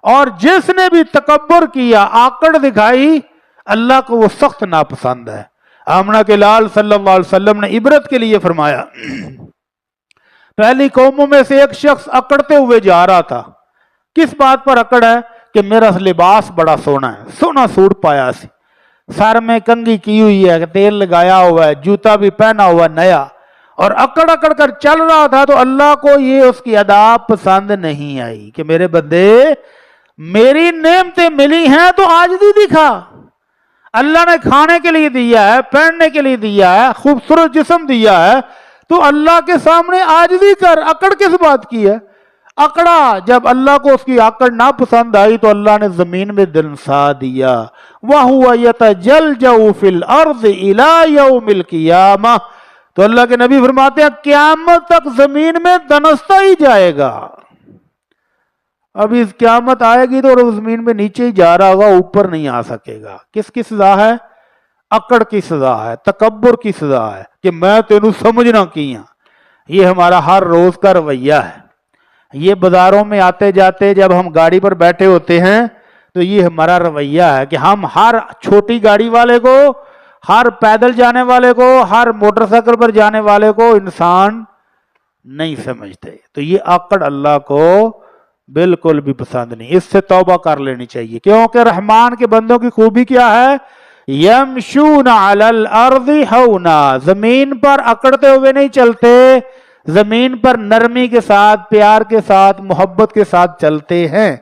اور جس نے بھی تکبر کیا، آکڑ دکھائی، اللہ کو وہ سخت ناپسند ہے۔ آمنہ کے لال صلی اللہ علیہ وسلم نے عبرت کے لیے فرمایا، پہلی قوموں میں سے ایک شخص اکڑتے ہوئے جا رہا تھا۔ کس بات پر اکڑ ہے؟ کہ میرا لباس بڑا سونا ہے، سونا سوٹ پایا سی، سر میں کنگھی کی ہوئی ہے، تیل لگایا ہوا ہے، جوتا بھی پہنا ہوا نیا، اور اکڑ اکڑ کر چل رہا تھا۔ تو اللہ کو یہ اس کی ادا پسند نہیں آئی کہ میرے بندے میری نعمتیں ملی ہیں تو عاجزی دکھا۔ اللہ نے کھانے کے لیے دیا ہے، پہننے کے لیے دیا ہے، خوبصورت جسم دیا ہے، تو اللہ کے سامنے عاجزی کر۔ اکڑ کس بات کی ہے؟ اکڑا جب اللہ کو اس کی آکڑ نہ پسند آئی تو اللہ نے زمین میں دنسا دیا۔ وَهُوَ يَتَجَلْجَأُ فِي الْأَرْضِ إِلَى يَوْمِ الْقِيَامَةِ، تو اللہ کے نبی فرماتے ہیں قیامت تک زمین میں دنستا ہی جائے گا۔ ابھی قیامت آئے گی تو زمین میں نیچے ہی جا رہا ہوگا، اوپر نہیں آ سکے گا۔ کس کی سزا ہے؟ اکڑ کی سزا ہے، تکبر کی سزا ہے کہ میں تینوں سمجھنا کیا۔ یہ ہمارا ہر روز کا رویہ ہے۔ یہ بازاروں میں آتے جاتے جب ہم گاڑی پر بیٹھے ہوتے ہیں تو یہ ہمارا رویہ ہے کہ ہم ہر چھوٹی گاڑی والے کو، ہر پیدل جانے والے کو، ہر موٹر سائیکل پر جانے والے کو انسان نہیں سمجھتے۔ تو یہ آکڑ اللہ کو بالکل بھی پسند نہیں، اس سے توبہ کر لینی چاہیے، کیونکہ رحمان کے بندوں کی خوبی کیا ہے؟ یمشون علی الارض ہونا، زمین پر اکڑتے ہوئے نہیں چلتے، زمین پر نرمی کے ساتھ، پیار کے ساتھ، محبت کے ساتھ چلتے ہیں۔